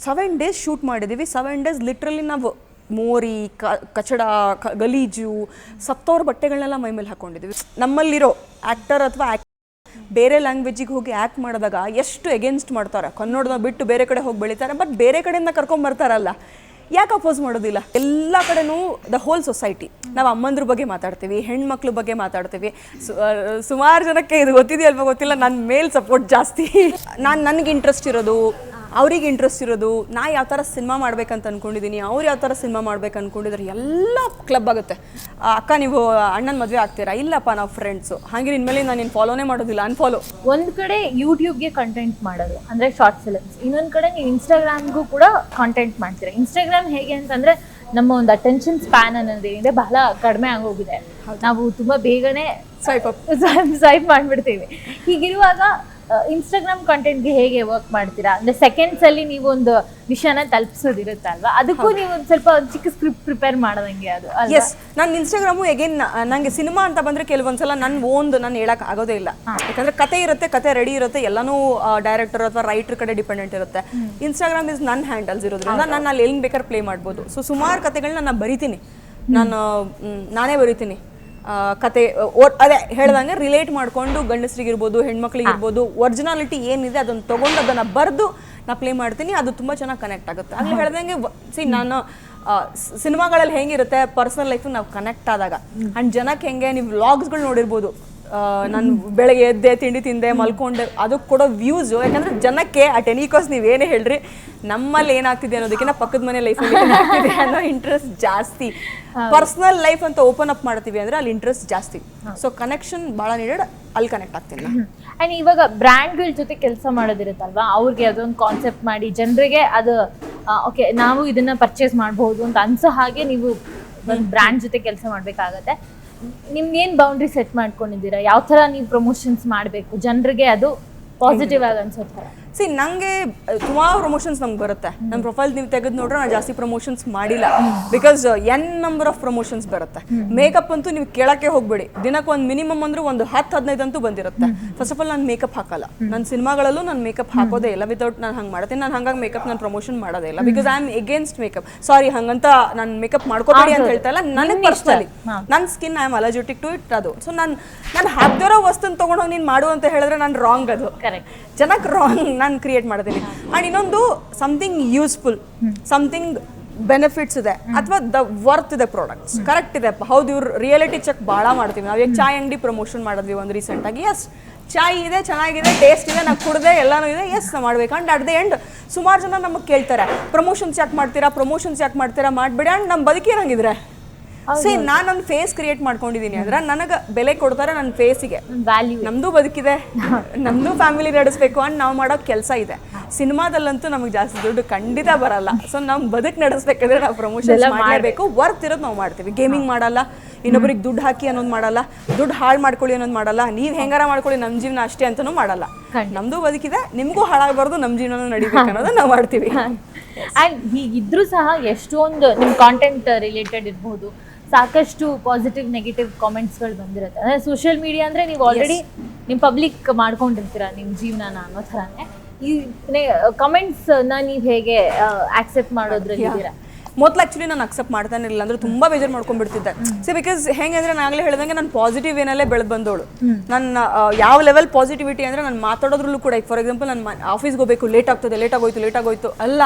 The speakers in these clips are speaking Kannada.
7 days ಶೂಟ್ ಮಾಡಿದ್ದೀವಿ. 7 days ಲಿಟ್ರಲಿ ನಾವು ಮೋರಿ ಕಚಡ ಗಲೀಜು ಸತ್ತೋರ ಬಟ್ಟೆಗಳನ್ನೆಲ್ಲ ಮೈ ಮೇಲೆ ಹಾಕೊಂಡಿದ್ದೀವಿ. ನಮ್ಮಲ್ಲಿರೋ ಆ್ಯಕ್ಟರ್ ಅಥವಾ ಬೇರೆ ಲ್ಯಾಂಗ್ವೇಜಿಗೆ ಹೋಗಿ ಆ್ಯಕ್ಟ್ ಮಾಡಿದಾಗ ಎಷ್ಟು ಎಗೇನ್ಸ್ಟ್ ಮಾಡ್ತಾರೆ, ಕನ್ನಡದ ಬಿಟ್ಟು ಬೇರೆ ಕಡೆ ಹೋಗಿ ಬೆಳಿತಾರೆ. ಬಟ್ ಬೇರೆ ಕಡೆಯಿಂದ ಕರ್ಕೊಂಬರ್ತಾರಲ್ಲ, ಯಾಕೆ ಅಪೋಸ್ ಮಾಡೋದಿಲ್ಲ? ಎಲ್ಲ ಕಡೆನೂ ದ ಹೋಲ್ ಸೊಸೈಟಿ. ನಾವು ಅಮ್ಮಂದ್ರ ಬಗ್ಗೆ ಮಾತಾಡ್ತೀವಿ, ಹೆಣ್ಮಕ್ಳ ಬಗ್ಗೆ ಮಾತಾಡ್ತೀವಿ. ಸುಮಾರು ಜನಕ್ಕೆ ಇದು ಗೊತ್ತಿದೆಯಲ್ವ ಗೊತ್ತಿಲ್ಲ, ನನ್ನ ಮೇಲೆ ಸಪೋರ್ಟ್ ಜಾಸ್ತಿ. ನನಗೆ ಇಂಟ್ರೆಸ್ಟ್ ಇರೋದು, ಅವ್ರಿಗೆ ಇಂಟ್ರೆಸ್ಟ್ ಇರೋದು, ನಾ ಯಾವ ಥರ ಸಿನಿಮಾ ಮಾಡ್ಬೇಕಂತ ಅಂದ್ಕೊಂಡಿದ್ದೀನಿ, ಅವ್ರು ಯಾವ ಥರ ಸಿನಿಮಾ ಮಾಡ್ಬೇಕು ಅಂದ್ಕೊಂಡಿದ್ರೆ ಎಲ್ಲ ಕ್ಲಬ್ ಆಗುತ್ತೆ. ಅಕ್ಕ ನೀವು ಅಣ್ಣನ ಮದುವೆ ಆಗ್ತೀರಾ? ಇಲ್ಲಪ್ಪ ನಾವು ಫ್ರೆಂಡ್ಸು. ಹಾಗೆ ಇನ್ಮೇಲೆ ನಾನು ನಿನ್ನ ಫಾಲೋನೇ ಮಾಡೋದಿಲ್ಲ, ಅನ್ಫಾಲೋ. ಒಂದು ಕಡೆ ಯೂಟ್ಯೂಬ್ಗೆ ಕಂಟೆಂಟ್ ಮಾಡೋದು ಅಂದರೆ ಶಾರ್ಟ್ ಫಿಲ್ಮ್ಸ್, ಇನ್ನೊಂದು ಕಡೆ ನೀವು ಇನ್ಸ್ಟಾಗ್ರಾಮ್ಗೂ ಕೂಡ ಕಾಂಟೆಂಟ್ ಮಾಡ್ತೀರಾ. ಇನ್ಸ್ಟಾಗ್ರಾಮ್ ಹೇಗೆ ಅಂತಂದರೆ ನಮ್ಮ ಒಂದು ಅಟೆನ್ಷನ್ ಸ್ಪ್ಯಾನ್ ಅನ್ನೋದೇನಿದೆ ಬಹಳ ಕಡಿಮೆ ಆಗೋಗಿದೆ. ನಾವು ತುಂಬ ಬೇಗನೆ ಸ್ವೈಪ್ ಮಾಡಿಬಿಡ್ತೀವಿ. ಹೀಗಿರುವಾಗ ಇನ್ಸ್ಟಾಗ್ರಾಮ್ ಕಂಟೆಂಟ್ಗೆ ಹೇಗೆ ವರ್ಕ್ ಮಾಡ್ತೀರಾ? ಅಂದರೆ ಸೆಕೆಂಡ್ಸಲ್ಲಿ ನೀವು ಒಂದು ವಿಷಯನ ತಲುಪಿಸೋದಿರುತ್ತೆ ಅಲ್ವಾ, ಅದಕ್ಕೂ ನೀವು ಒಂದು ಸ್ವಲ್ಪ ಚಿಕ್ಕ ಸ್ಕ್ರಿಪ್ಟ್ ಪ್ರಿಪೇರ್ ಮಾಡೋದಂಗೆ ಅದು. ಎಸ್, ನನ್ನ ಇನ್ಸ್ಟಾಗ್ರಾಮು ಎಗೇನ್ ನನಗೆ ಸಿನಿಮಾ ಅಂತ ಬಂದರೆ ಕೆಲವೊಂದ್ಸಲ ನಾನು ಹೇಳಕ್ಕೆ ಆಗೋದೇ ಇಲ್ಲ. ಯಾಕಂದರೆ ಕತೆ ಇರುತ್ತೆ, ಕತೆ ರೆಡಿ ಇರುತ್ತೆ, ಎಲ್ಲನೂ ಡೈರೆಕ್ಟರ್ ಅಥವಾ ರೈಟರ್ ಕಡೆ ಡಿಪೆಂಡೆಂಟ್ ಇರುತ್ತೆ. ಇನ್ಸ್ಟಾಗ್ರಾಮ್ ಇಸ್ ನನ್ನ ಹ್ಯಾಂಡಲ್ಸ್ ಇರೋದ್ರಿಂದ ನಾನು ಅಲ್ಲಿ ಎಲ್ಲಿ ಬೇಕಾದ್ರೆ ಪ್ಲೇ ಮಾಡ್ಬೋದು. ಸೊ ಸುಮಾರು ಕತೆಗಳನ್ನ ನಾನು ಬರಿತೀನಿ, ನಾನೇ ಬರಿತೀನಿ ಕತೆ. ಅದೇ ಹೇಳ್ದಂಗೆ ರಿಲೇಟ್ ಮಾಡಿಕೊಂಡು ಗಂಡಸರಿಗಿರ್ಬೋದು ಹೆಣ್ಮಕ್ಳಿಗಿರ್ಬೋದು ಒರಿಜಿನಾಲಿಟಿ ಏನಿದೆ ಅದನ್ನು ತೊಗೊಂಡು ಅದನ್ನು ಬರೆದು ನಾ ಪ್ಲೇ ಮಾಡ್ತೀನಿ. ಅದು ತುಂಬ ಚೆನ್ನಾಗಿ ಕನೆಕ್ಟ್ ಆಗುತ್ತೆ. ಅಲ್ಲಿ ಹೇಳ್ದಂಗೆ ನಾನು ಸಿನಿಮಾಗಳಲ್ಲಿ ಹೆಂಗಿರುತ್ತೆ ಪರ್ಸನಲ್ ಲೈಫು ನಾವು ಕನೆಕ್ಟ್ ಆದಾಗ, ಆ್ಯಂಡ್ ಜನಕ್ಕೆ ಹೆಂಗೆ ನೀವು ವ್ಲಾಗ್ಸ್ಗಳು ನೋಡಿರ್ಬೋದು, ನಾನು ಬೆಳಗ್ಗೆ ಎದ್ದೆ ತಿಂಡಿ ತಿಂದೆ ಮಲ್ಕೊಂಡೆ, ಅದಕ್ಕೆ ಕೊಡೋ ವ್ಯೂಸು. ಯಾಕಂದರೆ ಜನಕ್ಕೆ ಅಟ್ ಎನಿ ಕಾಸ್ಟ್ ನೀವೇನೇ ಹೇಳ್ರಿ ನಮ್ಮಲ್ಲಿ ಏನಾಗ್ತಿದೆ ಅನ್ನೋದಕ್ಕಿಂತ ಪಕ್ಕದ ಮನೆ ಲೈಫಲ್ಲಿ ಏನಾಗ್ತಿದೆ ಅನ್ನೋ ಇಂಟ್ರೆಸ್ಟ್ ಜಾಸ್ತಿ. ಪರ್ಸ್ನಲ್ ಲೈಫ್ ಅಂತ ಓಪನ್ ಅಪ್ ಮಾಡ್ತೀವಿ ಅಂದರೆ ಅಲ್ಲಿ ಇಂಟ್ರೆಸ್ಟ್ ಜಾಸ್ತಿ. ಸೊ ಕನೆಕ್ಷನ್ ಭಾಳ ನೀಡೆಡ್, ಅಲ್ಲಿ ಕನೆಕ್ಟ್ ಆಗ್ತೀನಿ. ಆ್ಯಂಡ್ ಇವಾಗ ಬ್ರ್ಯಾಂಡ್ಗಳ ಜೊತೆ ಕೆಲಸ ಮಾಡೋದಿರುತ್ತಲ್ವಾ, ಅವ್ರಿಗೆ ಅದೊಂದು ಕಾನ್ಸೆಪ್ಟ್ ಮಾಡಿ ಜನರಿಗೆ ಅದು ಓಕೆ ನಾವು ಇದನ್ನು ಪರ್ಚೇಸ್ ಮಾಡ್ಬೋದು ಅಂತ ಅನ್ಸೋ ಹಾಗೆ ನೀವು ಒಂದು ಬ್ರ್ಯಾಂಡ್ ಜೊತೆ ಕೆಲಸ ಮಾಡಬೇಕಾಗತ್ತೆ. ನಿಮ್ಗೇನು ಬೌಂಡ್ರಿ ಸೆಟ್ ಮಾಡ್ಕೊಂಡಿದ್ದೀರಾ? ಯಾವ ಥರ ನೀವು ಪ್ರಮೋಷನ್ಸ್ ಮಾಡಬೇಕು ಜನರಿಗೆ ಅದು ಪಾಸಿಟಿವ್ ಆಗಿ ಅನ್ಸೋ ಥರ? ನನಗೆ ಸುಮಾರು ಪ್ರಮೋಷನ್ಸ್ ನಮ್ಗೆ ಬರುತ್ತೆ. ನನ್ನ ಪ್ರೊಫೈಲ್ ನೀವು ತೆಗೆದು ನೋಡ್ರೆ ನಾನು ಜಾಸ್ತಿ ಪ್ರಮೋಷನ್ಸ್ ಮಾಡಿಲ್ಲ. ಬಿಕಾಸ್ ನಂಬರ್ ಆಫ್ ಪ್ರಮೋಷನ್ಸ್ ಬರುತ್ತೆ. ಮೇಕಪ್ ಅಂತೂ ನೀವು ಕೇಳಕ್ಕೆ ಹೋಗ್ಬೇಡಿ, ದಿನಕ್ಕೆ ಒಂದು ಮಿನಿಮಮ್ ಅಂದ್ರೆ ಒಂದು 10-15 ಅಂತೂ ಬಂದಿರುತ್ತೆ. ಫಸ್ಟ್ ಆಫ್ ಆಲ್ ನಾನು ಮೇಕಪ್ ಹಾಕಲ್ಲ, ನನ್ನ ಸಿನಿಮಾಗಳಲ್ಲೂ ನಾನು ಮೇಕಪ್ ಹಾಕೋದೇ ಇಲ್ಲ. ವಿತೌಟ್ ನಾನು ಹಂಗೆ ಮಾಡ್ತೀನಿ. ನಾನು ಹಂಗಾಗಿ ಮೇಕಪ್ ನಾನು ಪ್ರಮೋಷನ್ ಮಾಡೋದೇ ಇಲ್ಲ. Because I am against makeup. Sorry, ಹಂಗಂತ ನಾನು ಮೇಕಪ್ ಮಾಡ್ಕೋಬೇಡಿ ಅಂತ ಹೇಳ್ತಾ ಇಲ್ಲ. ನನಗೆ ಪರ್ಸನಲಿ ನನ್ನ skin I am allergetic to it. ಅದು ಸೊ ನಾನು ಹಾಕ್ದಿರೋ ವಸ್ತುನ ತೊಗೊಂಡೋಗಿ ನೀನು ಮಾಡು ಅಂತ ಹೇಳಿದ್ರೆ ನಾನು ರಾಂಗ್. ಅದು ಕರೆಕ್ಟ್, ಜನಕ್ಕೆ ರಾಂಗ್ ನಾನು ಕ್ರಿಯೇಟ್ ಮಾಡ್ತೀನಿ. ಆ್ಯಂಡ್ ಇನ್ನೊಂದು ಸಮಥಿಂಗ್ ಯೂಸ್ಫುಲ್, ಸಮಥಿಂಗ್ ಬೆನಿಫಿಟ್ಸ್ ಇದೆ ಅಥವಾ ದ ವರ್ತ್ ಇದೆ, ಪ್ರಾಡಕ್ಟ್ಸ್ ಕರೆಕ್ಟ್ ಇದೆ. ಹೌದು, ಇವ್ರು ರಿಯಾಲಿಟಿ ಚೆಕ್ ಭಾಳ ಮಾಡ್ತೀವಿ ನಾವು. ಈಗ ಚಾಯ್ ಅಂಗಡಿ ಪ್ರಮೋಷನ್ ಮಾಡಿದ್ವಿ ಒಂದು ರೀಸೆಂಟಾಗಿ. ಎಸ್, ಚಾಯ್ ಇದೆ, ಚೆನ್ನಾಗಿದೆ, ಟೇಸ್ಟ್ ಇದೆ, ನಾವು ಕುಡ್ದೆ ಎಲ್ಲನೂ ಇದೆ, ಎಸ್ ನಾವು ಮಾಡ್ಬೇಕು. ಆ್ಯಂಡ್ ಅಟ್ ದ ಎಂಡ್ ಸುಮಾರು ಜನ ನಮಗೆ ಕೇಳ್ತಾರೆ ಪ್ರಮೋಷನ್ಸ್ ಯಾಕೆ ಮಾಡ್ತೀರಾ ಮಾಡಬೇಡಿ. ಆ್ಯಂಡ್ ನಮ್ಮ ಬದುಕೇನಾಗಿದ್ರೆ ನಾನು ನನ್ನ ಫೇಸ್ ಕ್ರಿಯೇಟ್ ಮಾಡ್ಕೊಂಡಿದ್ದೀನಿ ಅಂದ್ರೆ ನನಗೆ ಬೆಲೆ ಕೊಡ್ತಾರೆ ನನ್ನ ಫೇಸಿಗೆ. ವ್ಯಾಲ್ಯೂ, ನಮ್ಮದು ಬದುಕಿದೆ, ನಮ್ಮದು ಫ್ಯಾಮಿಲಿ ನಡೆಸಬೇಕು ಅಂಡ್ ನಾವು ಮಾಡೋ ಕೆಲಸ ಇದೆ. ಸಿನಿಮಾದಲ್ಲಂತೂ ನಮಗೆ ಜಾಸ್ತಿ ದುಡ್ಡು ಖಂಡಿತ ಬರಲ್ಲ. ಸೊ ನಮ್ಮ ಬದುಕು ನಡೆಸಬೇಕಾದ್ರೆ ನಾವು ಪ್ರಮೋಷನ್ ಮಾಡಲೇಬೇಕು. ವರ್ತ್ ಇರೋದು ನಾವು ಮಾಡ್ತೀವಿ. ಗೇಮಿಂಗ್ ಮಾಡಲ್ಲ, ಇನ್ನೊಬ್ರಿಗೆ ದುಡ್ಡು ಹಾಕಿ ಅನ್ನೋದು ಮಾಡಲ್ಲ, ದುಡ್ಡು ಹಾಳು ಮಾಡ್ಕೊಳ್ಳಿ ಅನ್ನೋದು ಮಾಡಲ್ಲ, ನೀವು ಹೆಂಗಾರ ಮಾಡ್ಕೊಳ್ಳಿ ನಮ್ಮ ಜೀವನ ಅಷ್ಟೇ ಅಂತಲೂ ಮಾಡಲ್ಲ. ನಮ್ಮದು ಬದುಕಿದೆ, ನಿಮಗೂ ಹಾಳಾಗಬಾರ್ದು, ನಮ್ಮ ಜೀವನ ನಡಿಬೇಕು ಅನ್ನೋದು ನಾವು ಮಾಡ್ತೀವಿ. ಆ್ಯಂಡ್ ಹೀಗಿದ್ರೂ ಸಹ ಎಷ್ಟೊಂದು ನಿಮ್ಮ ಕಾಂಟೆಂಟ್ ರಿಲೇಟೆಡ್ ಇರ್ಬೋದು, ಸಾಕಷ್ಟು ಪಾಸಿಟಿವ್ ನೆಗೆಟಿವ್ ಕಾಮೆಂಟ್ಸ್ಗಳು ಬಂದಿರುತ್ತೆ. ಅಂದರೆ ಸೋಷಿಯಲ್ ಮೀಡಿಯಾ ಅಂದರೆ ನೀವು ಆಲ್ರೆಡಿ ನಿಮ್ಮ ಪಬ್ಲಿಕ್ ಮಾಡ್ಕೊಂಡಿರ್ತೀರ ನಿಮ್ಮ ಜೀವನನ ಅನ್ನೋ ಥರನೇ. ಈ ಕಮೆಂಟ್ಸ್ನ ನೀವು ಹೇಗೆ ಆಕ್ಸೆಪ್ಟ್ ಮಾಡೋದ್ರಲ್ಲಿದ್ದೀರಾ? ಮೊದಲು ಆ್ಯಕ್ಚುಲಿ ನಾನು ಅಕ್ಸೆಪ್ಟ್ ಮಾಡ್ತಾನೆ ಇರಲಿಲ್ಲ, ಅಂದರೆ ತುಂಬ ಬೇಜಾರು ಮಾಡ್ಕೊಂಡ್ಬಿಡ್ತಿದ್ದೆ. ಸೊ ಬಿಕಾಸ್ ಹೆಂಗೆ ಅಂದರೆ ನಾನು ಆಗಲೇ ಹೇಳ್ದಂಗೆ ನಾನು ಪಾಸಿಟಿವ್ ಏನಲ್ಲೇ ಬೆಳೆದು ಬಂದವಳು. ನನ್ನ ಯಾವ ಲೆವೆಲ್ ಪಾಸಿಟಿವಿಟಿ ಅಂದರೆ ನಾನು ಮಾತಾಡೋದ್ರಲ್ಲೂ ಕೂಡ, ಫಾರ್ ಎಕ್ಸಾಂಪಲ್ ನಾನು ಆಫೀಸ್ಗೆ ಹೋಗಬೇಕು, ಲೇಟಾಗೋಯ್ತು ಅಲ್ಲ,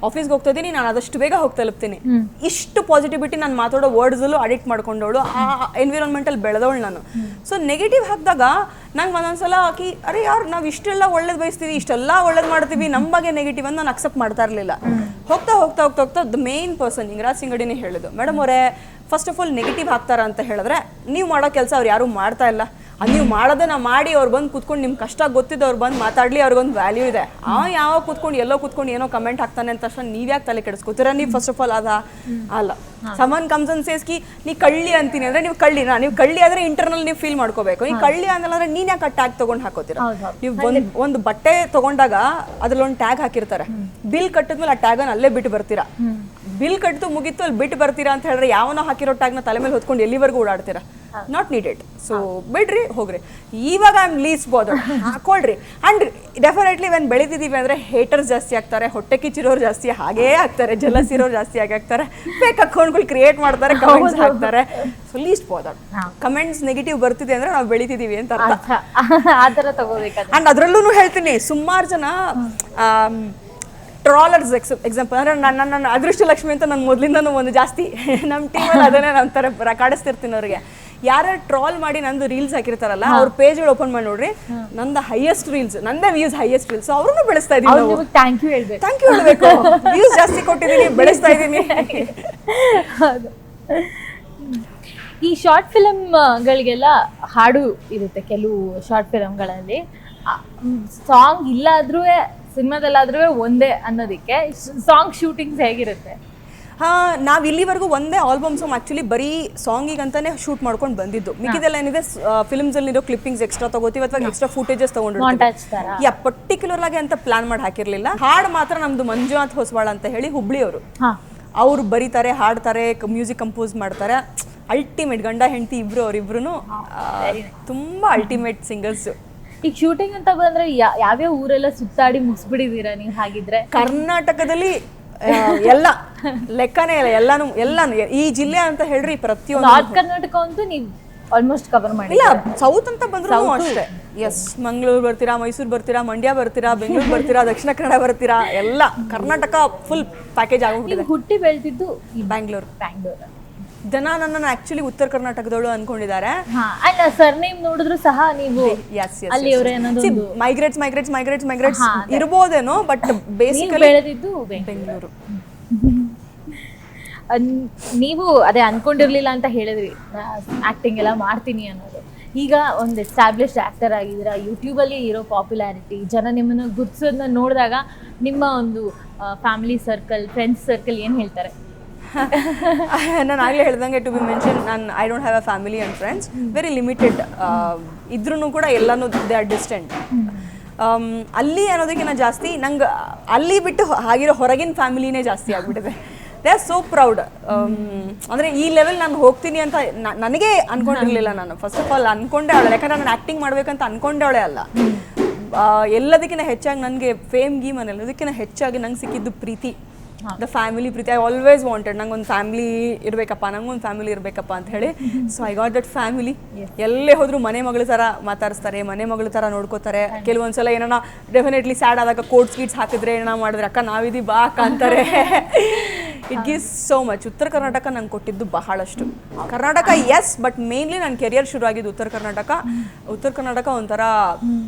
ಆಫೀಸ್ಗೆ ಹೋಗ್ತಾ ಇದ್ದೀನಿ, ನಾನು ಆದಷ್ಟು ಬೇಗ ಹೋಗಿ ತಲುಪ್ತೀನಿ. ಇಷ್ಟು ಪಾಸಿಟಿವಿಟಿ ನಾನು ಮಾತಾಡೋ ವರ್ಡ್ಸಲ್ಲೂ ಅಡಿಕ್ಟ್ ಮಾಡ್ಕೊಂಡವಳು, ಆ ಎನ್ವಿರಾನ್ಮೆಂಟಲ್ಲಿ ಬೆಳೆದವಳು ನಾನು. ಸೊ ನೆಗೆಟಿವ್ ಹಾಕಿದಾಗ ನಂಗೆ ಒಂದೊಂದ್ಸಲ ಹಾಕಿ ಅರೆ ಯಾರು ನಾವು ಇಷ್ಟೆಲ್ಲ ಒಳ್ಳೇದು ಬಯಸ್ತೀವಿ, ಇಷ್ಟೆಲ್ಲ ಒಳ್ಳೇದು ಮಾಡ್ತೀವಿ, ನಮ್ಮ ಬಗ್ಗೆ ನೆಗೆಟಿವ್ ಅಂತ ನಾನು ಅಕ್ಸೆಪ್ಟ್ ಮಾಡ್ತಾ ಇರಲಿಲ್ಲ. ಹೋಗ್ತಾ ದ ಮೇನ್ ಪರ್ಸನ್ ಇಂಗರಾಜ್ ಸಿಂಗಡಿನೇ ಹೇಳಿದ್ದು, ಮೇಡಮ್ ಅವರೇ ಫಸ್ಟ್ ಆಫ್ ಆಲ್ ನೆಗೆಟಿವ್ ಹಾಕ್ತಾರ ಅಂತ ಹೇಳಿದ್ರೆ ನೀವು ಮಾಡೋ ಕೆಲಸ ಅವ್ರು ಯಾರೂ ಮಾಡ್ತಾ ಇಲ್ಲ, ನೀವು ಮಾಡೋದನ್ನ ಮಾಡಿ ಅವ್ರು ಬಂದು ಕೂತ್ಕೊಂಡು ನಿಮ್ಮ ಕಷ್ಟ ಗೊತ್ತಿದ್ದು ಅವ್ರು ಬಂದು ಮಾತಾಡಲಿ, ಅವ್ರಿಗೊಂದು ವ್ಯಾಲ್ಯೂ ಇದೆ. ಯಾವಾಗ ಕೂತ್ಕೊಂಡು ಏನೋ ಕಮೆಂಟ್ ಹಾಕ್ತಾನೆ ಅಂತ ತಕ್ಷಣ ನೀವ್ಯಾಕೆ ತಲೆ ಕೆಡಿಸ್ಕೋತೀರ? ನೀವು ಫಸ್ಟ್ ಆಫ್ ಆಲ್ ಅಲ್ಲ. ಸಮನ್ ಕಮ್ಸ್ ಅಂಡ್ ಸೇಸ್ ಕಿ ನೀ ಕಳ್ಳಿ ಅಂತೀನಿ ಅಂದರೆ ನೀವು ಕಳ್ಳಿ ಆದರೆ ಇಂಟರ್ನಲ್ ನೀವು ಫೀಲ್ ಮಾಡ್ಕೋಬೇಕು. ನೀವು ಕಳ್ಳಿ ಅಂದ್ರೆ ನೀನು ಯಾಕೆ ಟ್ಯಾಗ್ ತೊಗೊಂಡು ಹಾಕೋತೀರ? ನೀವು ಒಂದು ಬಟ್ಟೆ ತೊಗೊಂಡಾಗ ಅದ್ರಲ್ಲೊಂದು ಟ್ಯಾಗ್ ಹಾಕಿರ್ತಾರೆ, ಬಿಲ್ ಕಟ್ಟಿದ್ಮೇಲೆ ಆ ಟ್ಯಾಗನ್ನು ಅಲ್ಲೇ ಬಿಟ್ಟು ಬರ್ತೀರಾ. ಬಿಲ್ ಕಟ್ಟಿತು ಮುಗೀತು ಅಲ್ಲಿ ಬಿಟ್ಟು ಬರ್ತೀರಾ ಅಂತ ಹೇಳಿದ್ರೆ ಯಾವನೋ ಹಾಕಿರೋ ಟ್ಯಾಗ್ನ ತಲೆ ಮೇಲೆ ಹೊತ್ಕೊಂಡು ಎಲ್ಲಿವರೆಗೂ ಓಡಾಡ್ತೀರಾ? Not needed. ಸೊ ಬಿಡ್ರಿ ಹೋಗ್ರಿ. ಇವಾಗ ಐ ಆಮ್ ಲೀಸ್ ಬೋದರ್ಡ್, ಹಾಕೊಳ್ರಿ. ಅಂಡ್ ಡೆಫಿನೆಟ್ಲಿ ವೆನ್ ಬೆಳಿತಿದ್ದೀವಿ ಅಂದರೆ ಹೇಟರ್ಸ್ ಜಾಸ್ತಿ ಆಗ್ತಾರೆ, ಹೊಟ್ಟೆ ಕಿಚ್ಚಿರೋರು ಜಾಸ್ತಿ ಹಾಗೇ ಆಗ್ತಾರೆ, ಜಲಸ್ ಇರೋರು ಜಾಸ್ತಿ ಆಗ್ತಾರೆ, ಫೇಕ್ ಅಕೌಂಟ್ಗಳು ಕ್ರಿಯೇಟ್ ಮಾಡ್ತಾರೆ, ಕಮೆಂಟ್ಸ್ ಹಾಕ್ತಾರೆ. So least bothered. Comments negative ಬರ್ತಿದೆ ಅಂದರೆ ನಾವು ಬೆಳಿತಿದ್ದೀವಿ ಅಂತ ಅರ್ಥ. ಆ ಥರ ತಗೋಬೇಕಾದ್ರೆ. ಅಂಡ್ ಅದರಲ್ಲೂ ಹೇಳ್ತೀನಿ, ಸುಮಾರು ಜನ ಟ್ರಾಲರ್ಸ್ ಎಕ್ಸಾಂಪಲ್ ಅಂದರೆ ನನ್ನ ಅದೃಷ್ಟ ಲಕ್ಷ್ಮಿ ಅಂತ ನನ್ನ ಮೊದಲಿಂದನೂ ಒಂದು ಜಾಸ್ತಿ ನಮ್ಮ ಟೀಮಲ್ಲಿ ಅದನ್ನೇ ನಾನು ಥರ ಕಾಡಿಸ್ತಿರ್ತೀನಿ ಅವ್ರಿಗೆ. ಯಾರ್ಯಾರು ಟ್ರಾಲ್ ಮಾಡಿ ನಂದು ರೀಲ್ಸ್ ಹಾಕಿರ್ತಾರಲ್ಲ ಅವ್ರ ಪೇಜ್ಗಳು ಓಪನ್ ಮಾಡಿ ನೋಡ್ರಿ, ನಂದು ಹೈಯೆಸ್ಟ್ ರೀಲ್ಸ್, ನಂದೇ ವ್ಯೂಸ್ ಹೈಯೆಸ್ಟ್ ರೀಲ್ಸ್. ಅವ್ರನ್ನೂ ಬೆಳೆಸ್ತಾ ಇದ್ದೀನಿ ನಾವು. ಥ್ಯಾಂಕ್ ಯು ಹೇಳ್ಬೇಕು. ಥ್ಯಾಂಕ್ ಯು ಹೇಳ್ಬೇಕು. ವ್ಯೂಸ್ ಜಾಸ್ತಿ ಕೊಟ್ಟಿದ್ದೀನಿ, ಬೆಳೆಸ್ತಾ ಇದ್ದೀನಿ. ಹೌದು. ಈ ಶಾರ್ಟ್ ಫಿಲಮ್ಗಳಿಗೆಲ್ಲ ಹಾಡು ಇರುತ್ತೆ ಕೆಲವು ಶಾರ್ಟ್ ಫಿಲಮ್ಗಳಲ್ಲಿ. ಸಾಂಗ್ ಇಲ್ಲಾದ್ರೂ ಸಿನಿಮಾದಲ್ಲಾದ್ರೂ ಒಂದೇ ಅನ್ನೋದಕ್ಕೆ ಸಾಂಗ್ ಶೂಟಿಂಗ್ಸ್ ಹೇಗಿರುತ್ತೆ? ನಾವು ಇಲ್ಲಿವರೆಗೂ ಒಂದೇ ಆಲ್ಬಮ್ ಸಾಂಗ್ ಆ್ಯಕ್ಚುಲಿ ಬರೀ ಸಾಂಗಿಗಂತಾನೆ ಶೂಟ್ ಮಾಡ್ಕೊಂಡು ಬಂದಿದ್ದು. ಮಿಕ್ಕಿದೆಲ್ಲ ಏನಿದೆ ಫಿಲ್ಮ್ಸಲ್ಲಿರೋ ಕ್ಲಿಪ್ಪಿಂಗ್ಸ್ ಎಕ್ಸ್ಟ್ರಾ ತಗೋತೀವಿ ಅಥವಾ ಎಕ್ಸ್ಟ್ರಾ ಫುಟೇಜಸ್ ತಗೊಂಡಿರ್ತೀವಿ. ಪರ್ಟಿಕ್ಯುಲರ್ ಆಗಿ ಅಂತ ಪ್ಲಾನ್ ಮಾಡಿ ಹಾಕಿರ್ಲಿಲ್ಲ. ಹಾಡು ಮಾತ್ರ ನಮ್ದು ಮಂಜುನಾಥ್ ಹೊಸವಾಳ ಅಂತ ಹೇಳಿ ಹುಬ್ಳಿಯವರು, ಅವ್ರು ಬರೀತಾರೆ, ಹಾಡ್ತಾರೆ, ಮ್ಯೂಸಿಕ್ ಕಂಪೋಸ್ ಮಾಡ್ತಾರೆ. ಅಲ್ಟಿಮೇಟ್ ಗಂಡ ಹೆಂಡತಿ ಇಬ್ರು, ಅವರಿಬ್ರು ತುಂಬಾ ಅಲ್ಟಿಮೇಟ್ ಸಿಂಗರ್ಸ್. ಈಗ ಶೂಟಿಂಗ್ ಅಂತ ಬಂದ್ರೆ ಯಾವ್ಯಾವ ಊರೆಲ್ಲ ಸುತ್ತಾಡಿ ಮುಗಿಸ್ಬಿಟ್ಟಿದ್ದೀರಾ ನೀವು? ಹಾಗಿದ್ರೆ ಕರ್ನಾಟಕದಲ್ಲಿ ಎಲ್ಲ ಲೆಕ್ಕನೇ ಇಲ್ಲ, ಎಲ್ಲಾನು ಈ ಜಿಲ್ಲೆ ಅಂತ ಹೇಳ್ರಿ ಪ್ರತಿಯೊಂದು. ನಾರ್ತ್ ಕರ್ನಾಟಕ ಅಂತೂ ನೀವು ಆಲ್ಮೋಸ್ಟ್ ಕವರ್ ಮಾಡಿ. ಇಲ್ಲ, ಸೌತ್ ಅಂತ ಬಂದ್ರು ಅಷ್ಟೇ. ಎಸ್, ಮಂಗಳೂರು ಬರ್ತೀರಾ, ಮೈಸೂರು ಬರ್ತೀರಾ, ಮಂಡ್ಯ ಬರ್ತೀರಾ, ಬೆಂಗಳೂರು ಬರ್ತೀರಾ, ದಕ್ಷಿಣ ಕನ್ನಡ ಬರ್ತೀರಾ, ಎಲ್ಲ ಕರ್ನಾಟಕ ಫುಲ್ ಪ್ಯಾಕೇಜ್ ಆಗೋಗ್ಬಿಟ್ಟಿದೆ. ಹುಟ್ಟಿ ಬೆಳೆದಿದ್ದು ಬ್ಯಾಂಗ್ಳೂರು. ಜನ ನನ್ನನ್ನು ಆಕ್ಚುಲಿ ಉತ್ತರ ಕರ್ನಾಟಕದವಳು ಅನ್ಕೊಂಡಿದ್ದಾರೆ. ಸರ್ನೇಮ್ ನೋಡಿದ್ರು ಸಹ ನೀವು ಮೈಗ್ರೇಟ್ಸ್ ಇರ್ಬೋದೇನೋ, ಬಟ್ ಬೇಸಿಕಲಿ ಬೆಳೆದಿದ್ದು ಬೆಂಗಳೂರು. ನೀವು ಅದೇ ಅನ್ಕೊಂಡಿರ್ಲಿಲ್ಲ ಅಂತ ಹೇಳಿದ್ರಿ, ಆಕ್ಟಿಂಗ್ ಎಲ್ಲ ಮಾಡ್ತೀನಿ ಅನ್ನೋದು. ಈಗ ಒಂದು ಎಸ್ಟಾಬ್ಲಿಷ್ಡ್ ಆಕ್ಟರ್ ಆಗಿದ್ದೀರಾ, ಯೂಟ್ಯೂಬಲ್ಲಿ ಇರೋ ಪಾಪ್ಯುಲಾರಿಟಿ, ಜನ ನಿಮ್ಮನ್ನು ಗುರ್ತಿಸೋದನ್ನ ನೋಡಿದಾಗ ನಿಮ್ಮ ಒಂದು ಫ್ಯಾಮಿಲಿ ಸರ್ಕಲ್, ಫ್ರೆಂಡ್ಸ್ ಸರ್ಕಲ್ ಏನು ಹೇಳ್ತಾರೆ? ನಾನು ಆಗಲೇ ಹೇಳ್ದಂಗೆ, to be mention, I don't have a family and friends, very limited. ಇದ್ರೂ ಕೂಡ ಎಲ್ಲನೂ ದೇ ಆರ್ ಡಿಸ್ಟೆಂಟ್. ಅಲ್ಲಿ ಅನ್ನೋದಕ್ಕಿಂತ ಜಾಸ್ತಿ ನಂಗೆ ಅಲ್ಲಿ ಬಿಟ್ಟು ಆಗಿರೋ ಹೊರಗಿನ ಫ್ಯಾಮಿಲಿನೇ ಜಾಸ್ತಿ ಆಗಿಬಿಟ್ಟಿದೆ. They are so proud. ಅಂದರೆ ಈ ಲೆವೆಲ್ ನಾನು ಹೋಗ್ತೀನಿ ಅಂತ ನನಗೆ ಅನ್ಕೊಂಡಿರಲಿಲ್ಲ. ನಾನು ಫಸ್ಟ್ ಆಫ್ ಆಲ್ ಅನ್ಕೊಂಡೆ ಅವಳೆ, ಯಾಕಂದರೆ ನಾನು ಆ್ಯಕ್ಟಿಂಗ್ ಮಾಡಬೇಕಂತ ಅನ್ಕೊಂಡವಳೆ ಅಲ್ಲ. ಎಲ್ಲದಕ್ಕಿಂತ ಹೆಚ್ಚಾಗಿ ನನಗೆ ಫೇಮ್ ಗೀಮ್ ಅನ್ನೋದಕ್ಕಿಂತ ಹೆಚ್ಚಾಗಿ ನಂಗೆ ಸಿಕ್ಕಿದ್ದು ಪ್ರೀತಿ, ದ ಫ್ಯಾಮಿಲಿ ಪ್ರೀತಿ. ಐ ಆಲ್ವೇಸ್ ವಾಂಟೆಡ್ ನಂಗೊಂದು ಫ್ಯಾಮಿಲಿ ಇರಬೇಕಪ್ಪ, ನಂಗೊಂದು ಫ್ಯಾಮಿಲಿ ಇರಬೇಕಪ್ಪ ಅಂತ ಹೇಳಿ. So I got that family. ಎಲ್ಲೇ ಹೋದರೂ ಮನೆ ಮಗಳ ಥರ ಮಾತಾಡಿಸ್ತಾರೆ, ಮನೆ ಮಗಳ ಥರ ನೋಡ್ಕೋತಾರೆ. ಕೆಲವೊಂದ್ಸಲ ಏನಾನ ಡೆಫಿನೆಟ್ಲಿ ಸ್ಯಾಡ್ ಆದಾಗ ಕೋಟ್ ಸ್ವೀಟ್ಸ್ ಹಾಕಿದ್ರೆ ಏನಾರ ಮಾಡಿದ್ರೆ, ಅಕ್ಕ ನಾವಿದ್ದೀವಿ ಬಾ ಅಕ್ಕ ಅಂತಾರೆ. It gives so much. ಉತ್ತರ ಕರ್ನಾಟಕ ನಂಗೆ ಕೊಟ್ಟಿದ್ದು ಬಹಳಷ್ಟು. ಕರ್ನಾಟಕ ಎಸ್, ಬಟ್ ಮೇನ್ಲಿ ನನ್ನ ಕೆರಿಯರ್ ಶುರು ಆಗಿದ್ದು ಉತ್ತರ ಕರ್ನಾಟಕ. ಉತ್ತರ ಕರ್ನಾಟಕ ಒಂಥರ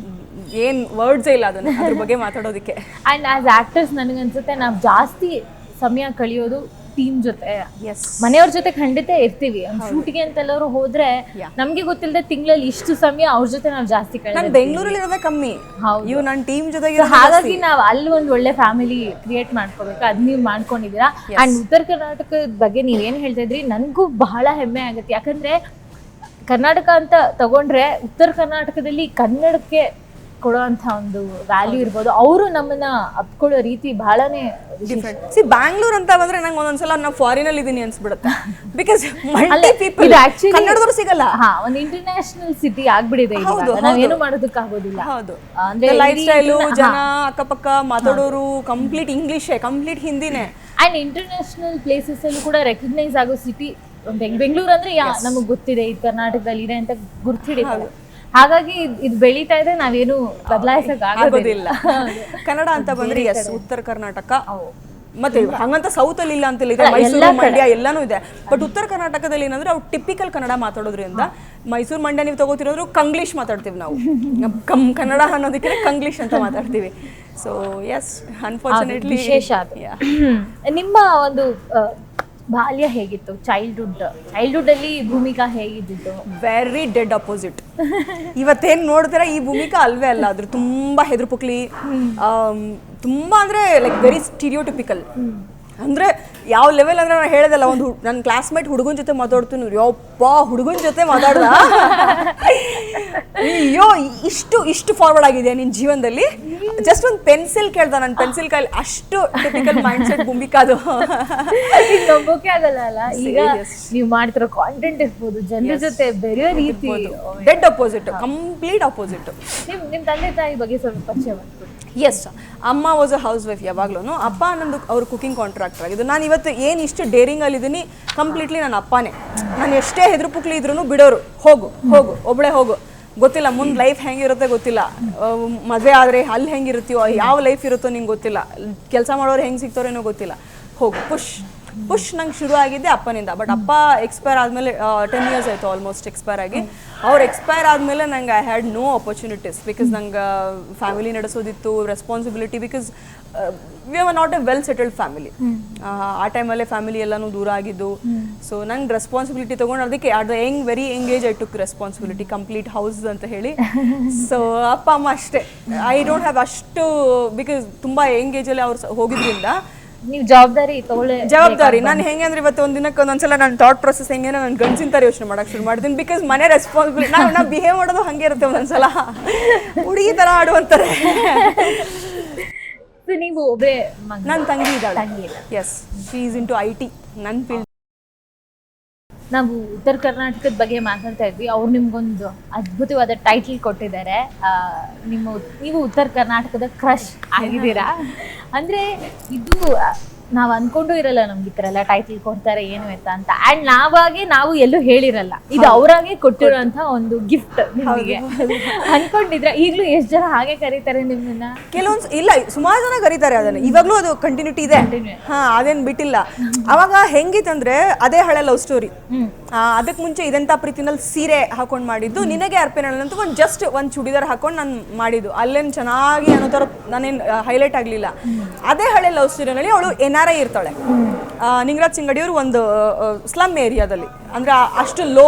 ಏನು ವರ್ಡ್ಸೇ ಇಲ್ಲ ಅದನ್ನ ಅದ್ರ ಬಗ್ಗೆ ಮಾತಾಡೋದಕ್ಕೆ. ಆ್ಯಂಡ್ ಆಸ್ ಆಕ್ಟರ್ಸ್ ನನಗನ್ಸುತ್ತೆ ನಾವು ಜಾಸ್ತಿ ಸಮಯ ಕಳೆಯೋದು ಟೀಮ್ ಜೊತೆ. ಮನೆಯವ್ರ ಜೊತೆ ಖಂಡಿತ ಇರ್ತೀವಿ. ಶೂಟಿಗೆ ಅಂತೆಲ್ಲರೂ ಹೋದ್ರೆ ನಮ್ಗೆ ಗೊತ್ತಿಲ್ಲದೆ ತಿಂಗಳಲ್ಲಿ ಇಷ್ಟು ಸಮಯ ಅವ್ರ ಜೊತೆ ನಾವು ಜಾಸ್ತಿ ಕಳೆದ. ಬೆಂಗಳೂರಲ್ಲಿ ಇರೋದೇ ಕಮ್ಮಿ. ಇವು ನನ್ನ ಟೀಮ್ ಜೊತೆಗೆ, ಹಾಗಾಗಿ ನಾವು ಅಲ್ಲಿ ಒಂದು ಒಳ್ಳೆ ಫ್ಯಾಮಿಲಿ ಕ್ರಿಯೇಟ್ ಮಾಡ್ಕೋಬೇಕು. ಅದ್ ನೀವು ಮಾಡ್ಕೊಂಡಿದ್ದೀರಾ. ಅಂಡ್ ಉತ್ತರ ಕರ್ನಾಟಕದ ಬಗ್ಗೆ ನೀವೇನ್ ಹೇಳ್ತಾ ಇದ್ರಿ, ನನಗೂ ಬಹಳ ಹೆಮ್ಮೆ ಆಗುತ್ತೆ. ಯಾಕಂದ್ರೆ ಕರ್ನಾಟಕ ಅಂತ ತಗೊಂಡ್ರೆ ಉತ್ತರ ಕರ್ನಾಟಕದಲ್ಲಿ ಕನ್ನಡಕ್ಕೆ ಕೊಡುವಂಥ ಒಂದು ವ್ಯಾಲ್ಯೂ ಇರ್ಬೋದು. ಅವರು ನಮ್ಮನ್ನ ಅಪ್ಕೊಳ್ಳೋ ರೀತಿ ಬಹಳನೇ ಡಿಫ್ರೆಂಟ್. ಸಿ ಬ್ಯಾಂಗ್ಳೂರ್ ಅಂತ ಬಂದ್ರೆ ನಂಗೆ ಒಂದೊಂದ್ಸಲ ನಾವು ಫಾರಿನ್ ಅಲ್ಲಿ ಇದೀನಿ ಅನ್ಸ್ಬಿಡುತ್ತೆ. ಬಿಕಾಸ್ ಕನ್ನಡದವ್ರು ಸಿಗಲ್ಲ. ಒಂದು ಇಂಟರ್ನ್ಯಾಷನಲ್ ಸಿಟಿ ಆಗ್ಬಿಡಿದೆ. ನಾವೇನು ಮಾಡೋದಕ್ಕಾಗೋದಿಲ್ಲ. ಹೌದು, ಅಂದ್ರೆ ಲೈಫ್ ಸ್ಟೈಲು, ಜನ ಅಕ್ಕಪಕ್ಕ ಮಾತಾಡೋರು ಕಂಪ್ಲೀಟ್ ಇಂಗ್ಲಿಷೇ, ಕಂಪ್ಲೀಟ್ ಹಿಂದಿನೇ. ಅಂಡ್ ಇಂಟರ್ನ್ಯಾಷನಲ್ ಪ್ಲೇಸಸ್ ಅಲ್ಲೂ ಕೂಡ ರೆಕಗ್ನೈಸ್ ಆಗೋ ಸಿಟಿ ಬೆಂಗಳೂರು ಅಂದ್ರೆ ನಮಗ್ ಗೊತ್ತಿದೆ, ಇದು ಕರ್ನಾಟಕದಲ್ಲಿ ಇದೆ ಅಂತ ಗುರ್ತಿಡಿದೆ. ಹಾಗಾಗಿ ಇದು ಬೆಳೀತಾ ಇದೆ, ನಾವೇನು ಬದಲಾಯಿಸಕ್ ಆಗೋದಿಲ್ಲ. ಕನ್ನಡ ಅಂತ ಬಂದ್ರೆ ಎಸ್, ಉತ್ತರ ಕರ್ನಾಟಕ ಮತ್ತೆ ಹಂಗಂತ ಸೌತ್ ಅಲ್ಲಿ ಇಲ್ಲ ಅಂತ ಇದೆ, ಮೈಸೂರು ಮಂಡ್ಯ ಎಲ್ಲಾನು ಇದೆ. ಬಟ್ ಉತ್ತರ ಕರ್ನಾಟಕದಲ್ಲಿ ಏನಂದ್ರೆ ಅವ್ರು ಟಿಪಿಕಲ್ ಕನ್ನಡ ಮಾತಾಡೋದ್ರಿಂದ, ಮೈಸೂರು ಮಂಡ್ಯ ನೀವು ತಗೋತಿರೋದ್ರು ಕಂಗ್ಲೀಷ್ ಮಾತಾಡ್ತೀವಿ ನಾವು. ಕನ್ನಡ ಅನ್ನೋದಕ್ಕೆ ಕಂಗ್ಲೀಷ್ ಅಂತ ಮಾತಾಡ್ತೀವಿ. ಸೊ ಎಸ್, ಅನ್ಫಾರ್ಚುನೇಟ್ಲಿ ವಿಶೇಷ. ನಿಮ್ಮ ಒಂದು ಬಾಲ್ಯ ಹೇಗಿತ್ತು? ಚೈಲ್ಡ್ಹುಡ್ ಅಲ್ಲಿ ಭೂಮಿಕಾ ಹೇಗಿದ್ದು? Very dead opposite. ಇವತ್ತೇನು ನೋಡ್ತೀರಾ, ಈ ಭೂಮಿಕಾ ಅಲ್ವೇ ಅಲ್ಲ. ಅದ್ರ ತುಂಬಾ ಹೆದ್ರು ಪುಕ್ಲಿ, ತುಂಬಾ ಅಂದ್ರೆ ಲೈಕ್ ವೆರಿ ಸ್ಟೀರಿಯೋಟಿಪಿಕಲ್. ಅಂದ್ರೆ ಯಾವ ಲೆವೆಲ್ ಅಂದ್ರೆ ನಾನು ಹೇಳಿದಲ್ಲ, ಒಂದು ನನ್ನ ಕ್ಲಾಸ್ಮೇಟ್ ಹುಡುಗನ ಜೊತೆ ಮಾತಾಡ್ತೀನಿ, ಯಪ್ಪ ಹುಡುಗನ ಜೊತೆ ಮಾತಾಡ್ದ ಅಯ್ಯೋ ಇಷ್ಟು ಫಾರ್ವರ್ಡ್ ಆಗಿದೆ ನಿನ್ನ ಜೀವನದಲ್ಲಿ. ಜಸ್ಟ್ ಒಂದು ಪೆನ್ಸಿಲ್ ಕೇಳ್ದ, ನನ್ನ ಪೆನ್ಸಿಲ್ ಕೈಲಿ ಅಷ್ಟು ಟಿಪಿಕಲ್ ಮೈಂಡ್ ಸೆಟ್ ಭೂಮಿಕಾದು. ನಂಬೋಕೆ ಆಗಲ್ಲ ಅಲ್ಲ. ಈಗ ನೀವು ಮಾಡ್ತಿರೋ ಕಾಂಟೆಂಟ್ ಇರ್ಬೋದು, ಜನರ ಜೊತೆ ಬೆರೆಯೋ ರೀತಿ ಡೆಡ್ ಅಪೋಸಿಟ್, ಕಂಪ್ಲೀಟ್ ಅಪೋಸಿಟ್. ನಿಮ್ ತಂದೆ ತಾಯಿ ಬಗ್ಗೆ ಸ್ವಲ್ಪ ಪರಿಚಯ ಮಾಡ್ಕೊಡಿ. ಎಸ್, ಅಮ್ಮ ವಾಸ್ ಅ ಹೌಸ್ ವೈಫ್ ಯಾವಾಗ್ಲೂ. ಅಪ್ಪ ನಂದು ಅವ್ರು ಕುಕಿಂಗ್ ಕಾಂಟ್ರಾಕ್ಟರ್ ಆಗಿದ್ದು. ನಾನು ಇವತ್ತು ಏನು ಇಷ್ಟು ಡೇರಿಂಗಲ್ಲಿದ್ದೀನಿ ಕಂಪ್ಲೀಟ್ಲಿ ನನ್ನ ಅಪ್ಪನೇ. ನಾನು ಎಷ್ಟೇ ಹೆದ್ರು ಪುಕ್ಲಿ ಇದ್ರೂ ಬಿಡೋರು, ಹೋಗು ಹೋಗು ಒಬ್ಬಳೇ ಹೋಗು, ಗೊತ್ತಿಲ್ಲ ಮುಂದೆ ಲೈಫ್ ಹೆಂಗಿರುತ್ತೆ ಗೊತ್ತಿಲ್ಲ, ಮದುವೆ ಆದರೆ ಅಲ್ಲಿ ಹೆಂಗಿರುತ್ತೀವೋ, ಯಾವ ಲೈಫ್ ಇರುತ್ತೋ ನಿಂಗೆ ಗೊತ್ತಿಲ್ಲ, ಕೆಲಸ ಮಾಡೋರು ಹೆಂಗೆ ಸಿಗ್ತಾರೇನೋ ಗೊತ್ತಿಲ್ಲ, ಹೋಗು ಪುಷ್ ನಂಗೆ ಶುರು ಆಗಿದ್ದೆ ಅಪ್ಪನಿಂದ. ಬಟ್ ಅಪ್ಪ ಎಕ್ಸ್ಪೈರ್ ಆದಮೇಲೆ 10 years ಆಯಿತು ಆಲ್ಮೋಸ್ಟ್ ಎಕ್ಸ್ಪೈರ್ ಆಗಿ. ಅವ್ರು ಎಕ್ಸ್ಪೈರ್ ಆದಮೇಲೆ ನಂಗೆ I had no opportunities, because ನಂಗೆ ಫ್ಯಾಮಿಲಿ ನಡೆಸೋದಿತ್ತು, responsibility, because we are not a well settled family. ಆ ಟೈಮಲ್ಲೇ ಫ್ಯಾಮಿಲಿ ಎಲ್ಲನೂ ದೂರ ಆಗಿದ್ದು. ಸೊ ನಂಗೆ ರೆಸ್ಪಾನ್ಸಿಬಿಲಿಟಿ ತೊಗೊಂಡು ಅದಕ್ಕೆ at the very Young age I took responsibility, complete house ಅಂತ ಹೇಳಿ. ಸೊ ಅಪ್ಪ ಅಮ್ಮ ಅಷ್ಟೇ, ಐ ಡೋಂಟ್ ಹ್ಯಾವ್ ಅಷ್ಟು, ಬಿಕಾಸ್ ತುಂಬ ಯಂಗ್ ಏಜಲ್ಲಿ ಅವ್ರು ಹೋಗಿದ್ರಿಂದ ನೀವು ಜವಾಬ್ದಾರಿ. ನಾನು ಹೆಂಗೆ ಅಂದ್ರೆ ಇವತ್ತು ಒಂದು ದಿನಕ್ಕೆ ಒಂದೊಂದ್ಸಲ ನನ್ನ ಥಾಟ್ ಪ್ರೊಸೆಸ್ ಹೆಂಗೆ ನಾನು ಗಂಡಸಿನ ಥರ ಯೋಚನೆ ಮಾಡಕ್ಕೆ ಶುರು ಮಾಡ್ತೀನಿ. ಬಿಕಾಸ್ ಮನೆ ರೆಸ್ಪಾನ್ಸಿಬಿಲಿಟಿ, ನಾವು ಬಿಹೇವ್ ಮಾಡೋದು ಹಂಗೆ ಇರುತ್ತೆ ಒಂದೊಂದ್ಸಲ, ಹುಡುಗಿ ಥರ ಆಡುವಂತಾರೆ. ನೀವು ಒಬ್ಬರೇ? ನನ್ನ ತಂಗಿ ಇದ್ದಾಳೆ. Yes, she is into IT, ನನ್ನ ಫೀಲ್ಡ್. ನಾವು ಉತ್ತರ ಕರ್ನಾಟಕದ ಬಗ್ಗೆ ಮಾತಾಡ್ತಾ ಇದ್ವಿ. ಅವ್ರು ನಿಮ್ಗೊಂದು ಅದ್ಭುತವಾದ ಟೈಟಲ್ ಕೊಟ್ಟಿದ್ದಾರೆ. ನೀವು ಉತ್ತರ ಕರ್ನಾಟಕದ ಕ್ರಶ್ ಆಗಿದ್ದೀರಾ. ಅಂದ್ರೆ ಇದು ನಾವು ಅನ್ಕೊಂಡು ಇರಲ್ಲ, ನಮ್ಗೆ ಈ ಥರ ಎಲ್ಲ ಟೈಟಲ್ ಕೊಡ್ತಾರೆ ಏನು ಅಂತ. ಆ್ಯಂಡ್ ನಾವು ಎಲ್ಲೂ ಹೇಳಿರಲ್ಲ, ಇದು ಅವರಾಗೆ ಕೊಟ್ಟಿರೋಂಥ ಒಂದು ಗಿಫ್ಟ್ ನಿಮಗೆ. ಅನ್ಕೊಂಡಿದ್ರೆ ಈಗಲೂ ಎಷ್ಟು ಜನ ಹಾಗೆ ಕರೀತಾರೆ ನಿಮ್ಮನ್ನ? ಕೆಲವೊಂದು ಇಲ್ಲ, ಸುಮಾರು ಜನ ಕರೀತಾರೆ ಅದನ್ನ, ಇವಾಗಲೂ ಅದು ಕಂಟಿನ್ಯೂಟಿ ಇದೆ. ಅದೇನು ಬಿಟ್ಟಿಲ್ಲ. ಅವಾಗ ಹೆಂಗಿತ್ತಂದ್ರೆ ಅದೇ ಹಳೆ ಲವ್ ಸ್ಟೋರಿ. ಅದಕ್ಕೆ ಮುಂಚೆ ಇದೆಂತ ಪ್ರೀತಿನಲ್ಲಿ ಸೀರೆ ಹಾಕೊಂಡು ಮಾಡಿದ್ದು, ನಿನಗೆ ಅರ್ಪಣೆ ಅಂತ ಜಸ್ಟ್ ಒಂದು ಚೂಡಿದಾರ್ ಹಾಕೊಂಡು ನಾನು ಮಾಡಿದ್ದು. ಅಲ್ಲೇನು ಚೆನ್ನಾಗಿ ಅನ್ನೋ ಥರ ನಾನೇನು ಹೈಲೈಟ್ ಆಗಲಿಲ್ಲ. ಅದೇ ಹಳೆ ಲವ್ ಸ್ಟೋರಿನಲ್ಲಿ ಅವಳು NRI ಇರ್ತಾಳೆ. ನಿಂಗರಾಜ್ ಸಿಂಗಡಿಯವರು ಒಂದು ಸ್ಲಮ್ ಏರಿಯಾದಲ್ಲಿ, ಅಂದರೆ ಅಷ್ಟು ಲೋ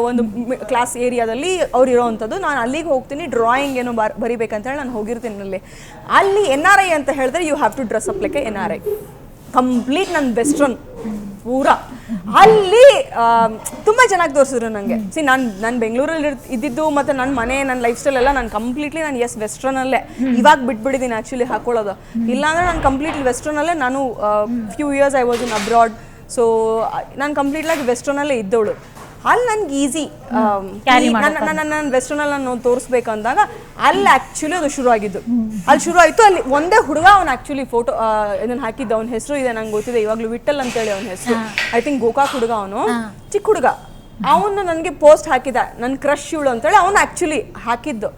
ಒಂದು ಕ್ಲಾಸ್ ಏರಿಯಾದಲ್ಲಿ ಅವ್ರು ಇರೋವಂಥದ್ದು. ನಾನು ಅಲ್ಲಿಗೆ ಹೋಗ್ತೀನಿ, ಡ್ರಾಯಿಂಗ್ ಏನೋ ಬರಿಬೇಕಂತೇಳಿ ನಾನು ಹೋಗಿರ್ತೀನಿ. ಅಲ್ಲಿ NRI ಅಂತ ಹೇಳಿದ್ರೆ you have to dress up like NRI, complete ನನ್ನ ವೆಸ್ಟ್ರನ್ ಪೂರಾ. ಅಲ್ಲಿ ತುಂಬ ಚೆನ್ನಾಗಿ ತೋರಿಸಿದ್ರು ನನಗೆ. ನಾನು ಬೆಂಗಳೂರಲ್ಲಿ ಇದ್ದಿದ್ದು ಮತ್ತು ನನ್ನ ಮನೆ, ನನ್ನ ಲೈಫ್ ಸ್ಟೈಲ್ ಎಲ್ಲ ನಾನು ಕಂಪ್ಲೀಟ್ಲಿ ನಾನು ವೆಸ್ಟ್ರನಲ್ಲೇ ಇವಾಗ ಬಿಟ್ಬಿಟ್ಟಿದ್ದೀನಿ ಆ್ಯಕ್ಚುಲಿ ಹಾಕೊಳ್ಳೋದು. ಇಲ್ಲಾಂದರೆ ನಾನು ಕಂಪ್ಲೀಟ್ಲಿ ವೆಸ್ಟ್ರನಲ್ಲೇ. ನಾನು few years I was in abroad. So ನಾನು ಕಂಪ್ಲೀಟ್ಲಾಗಿ ವೆಸ್ಟ್ರನಲ್ಲೇ ಇದ್ದವಳು. ಅಲ್ಲಿ ನನ್ಗೆ ಈಸಿ, ನನ್ನ ವೆಸ್ಟರ್ನಲ್ಲಿ ನಾನು ತೋರಿಸ್ಬೇಕಂದಾಗ ಅಲ್ಲಿ ಆ್ಯಕ್ಚುಲಿ ಅದು ಶುರು ಆಗಿದ್ದು. ಅಲ್ಲಿ ಶುರು ಆಯಿತು. ಅಲ್ಲಿ ಒಂದೇ ಹುಡುಗ ಅವ್ನು ಆ್ಯಕ್ಚುಲಿ ಫೋಟೋ ಇದನ್ನು ಹಾಕಿದ್ದು. ಅವ್ನ ಹೆಸರು ಇದೆ ನಂಗೆ ಗೊತ್ತಿದೆ ಇವಾಗಲೂ, ವಿಠಲ್ ಅಂತೇಳಿ ಅವನ ಹೆಸರು. ಐ ಥಿಂಕ್ ಗೋಕಾಕ್ ಹುಡುಗ, ಅವನು ಚಿಕ್ಕ ಹುಡುಗ. ಅವನು ನನಗೆ ಪೋಸ್ಟ್ ಹಾಕಿದ, ನನ್ನ ಕ್ರಶ್ ಇವಳು ಅಂತೇಳಿ ಅವನು ಆ್ಯಕ್ಚುಲಿ ಹಾಕಿದ್ದು.